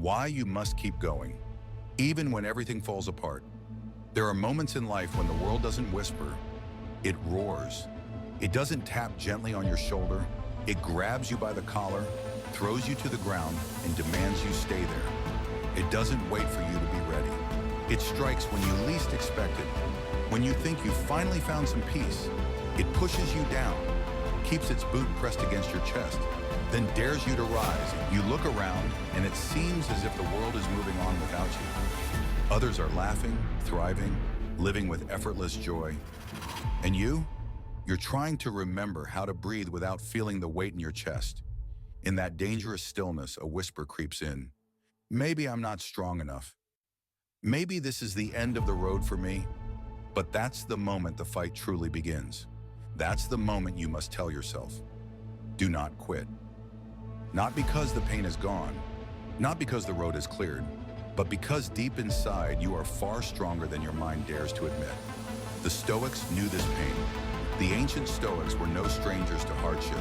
Why you must keep going, even when everything falls apart. There are moments in life when the world doesn't whisper, it roars. It doesn't tap gently on your shoulder. It grabs you by the collar, throws you to the ground, and demands you stay there. It doesn't wait for you to be ready. It strikes when you least expect it. When you think you've finally found some peace, it pushes you down, keeps its boot pressed against your chest, then dares you to rise. You look around, and it seems as if the world is moving on without you. Others are laughing, thriving, living with effortless joy. And you're trying to remember how to breathe without feeling the weight in your chest. In that dangerous stillness, a whisper creeps in. Maybe I'm not strong enough. Maybe this is the end of the road for me. But that's the moment the fight truly begins. That's the moment you must tell yourself, do not quit. Not because the pain is gone, not because the road is cleared, but because deep inside you are far stronger than your mind dares to admit. The Stoics knew this pain. The ancient Stoics were no strangers to hardship.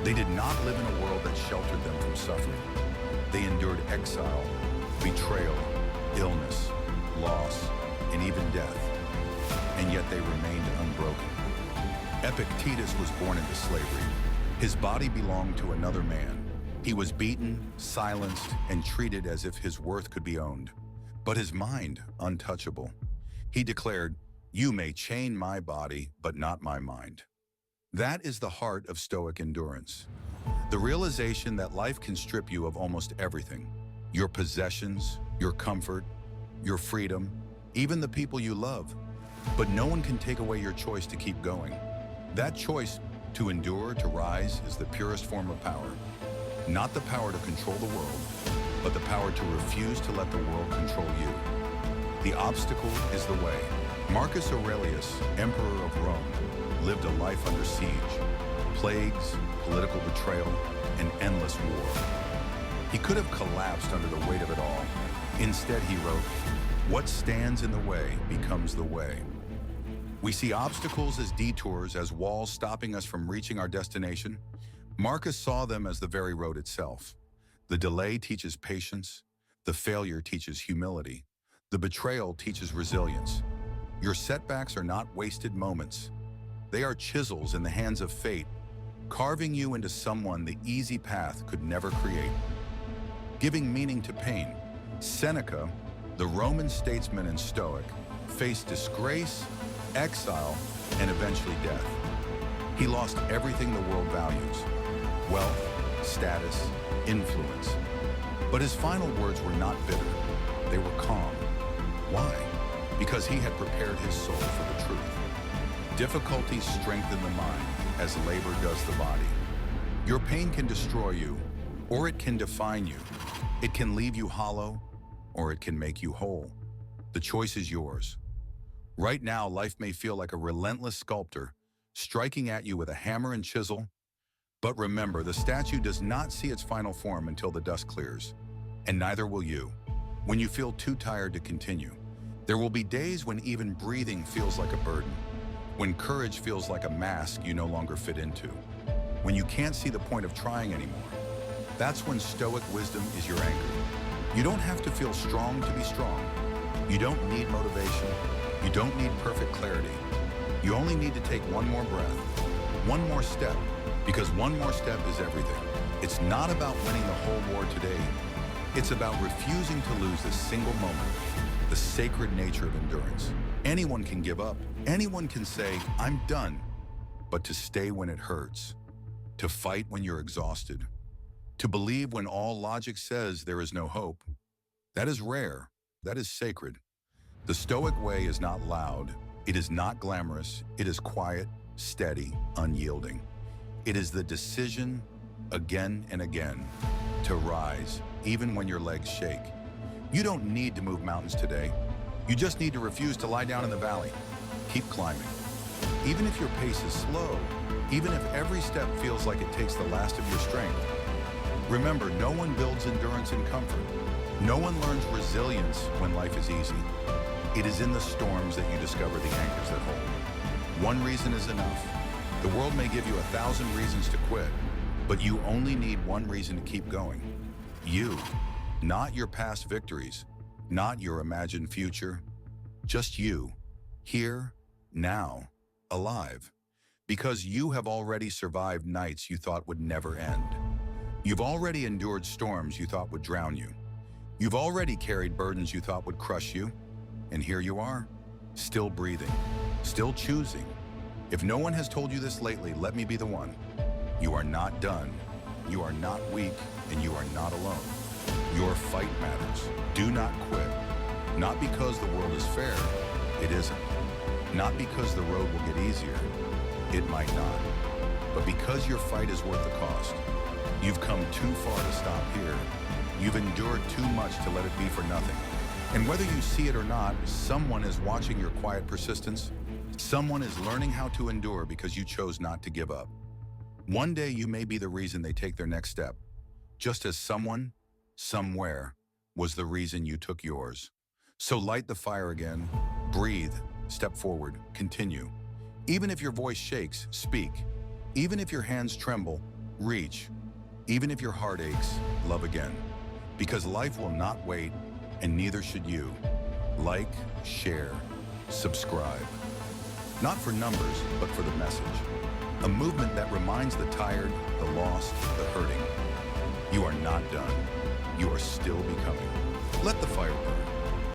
They did not live in a world that sheltered them from suffering. They endured exile, betrayal, illness, loss, and even death. And yet they remained unbroken. Epictetus was born into slavery. His body belonged to another man. He was beaten, silenced, and treated as if his worth could be owned. But his mind, untouchable. He declared, "You may chain my body, but not my mind." That is the heart of Stoic endurance. The realization that life can strip you of almost everything. Your possessions, your comfort, your freedom, even the people you love. But no one can take away your choice to keep going. That choice to endure, to rise, is the purest form of power. Not the power to control the world, but the power to refuse to let the world control you. The obstacle is the way. Marcus Aurelius, Emperor of Rome, lived a life under siege. Plagues, political betrayal, and endless war. He could have collapsed under the weight of it all. Instead, he wrote, "What stands in the way becomes the way." We see obstacles as detours, as walls stopping us from reaching our destination. Marcus saw them as the very road itself. The delay teaches patience. The failure teaches humility. The betrayal teaches resilience. Your setbacks are not wasted moments. They are chisels in the hands of fate, carving you into someone the easy path could never create. Giving meaning to pain. Seneca, the Roman statesman and Stoic, faced disgrace, exile, and eventually death. He lost everything the world values: wealth, status, influence. But his final words were not bitter. They were calm. Why? Because he had prepared his soul for the truth. Difficulties strengthen the mind as labor does the body. Your pain can destroy you, or it can define you. It can leave you hollow, or it can make you whole. The choice is yours. Right now, life may feel like a relentless sculptor, striking at you with a hammer and chisel. But remember, the statue does not see its final form until the dust clears, and neither will you. When you feel too tired to continue, there will be days when even breathing feels like a burden, when courage feels like a mask you no longer fit into, when you can't see the point of trying anymore. That's when Stoic wisdom is your anchor. You don't have to feel strong to be strong. You don't need motivation. You don't need perfect clarity. You only need to take one more breath, one more step, because one more step is everything. It's not about winning the whole war today. It's about refusing to lose a single moment, the sacred nature of endurance. Anyone can give up. Anyone can say, "I'm done." But to stay when it hurts, to fight when you're exhausted, to believe when all logic says there is no hope, that is rare. That is sacred. The Stoic way is not loud. It is not glamorous. It is quiet, steady, unyielding. It is the decision, again and again, to rise, even when your legs shake. You don't need to move mountains today. You just need to refuse to lie down in the valley. Keep climbing. Even if your pace is slow, even if every step feels like it takes the last of your strength. Remember, no one builds endurance in comfort. No one learns resilience when life is easy. It is in the storms that you discover the anchors that hold. One reason is enough. The world may give you 1,000 reasons to quit, but you only need one reason to keep going. You. Not your past victories, not your imagined future, just you, here, now, alive. Because you have already survived nights you thought would never end. You've already endured storms you thought would drown you. You've already carried burdens you thought would crush you. And here you are, still breathing, still choosing. If no one has told you this lately, let me be the one. You are not done. You are not weak, and you are not alone. Your fight matters. Do not quit. Not because the world is fair, it isn't. Not because the road will get easier, it might not. But because your fight is worth the cost. You've come too far to stop here. You've endured too much to let it be for nothing. And whether you see it or not, someone is watching your quiet persistence. Someone is learning how to endure because you chose not to give up. One day you may be the reason they take their next step, just as someone, somewhere, was the reason you took yours. So light the fire again, breathe, step forward, continue. Even if your voice shakes, speak. Even if your hands tremble, reach. Even if your heart aches, love again. Because life will not wait, and neither should you. Like, share, subscribe. Not for numbers, but for the message. A movement that reminds the tired, the lost, the hurting. You are not done. You are still becoming. Let the fire burn.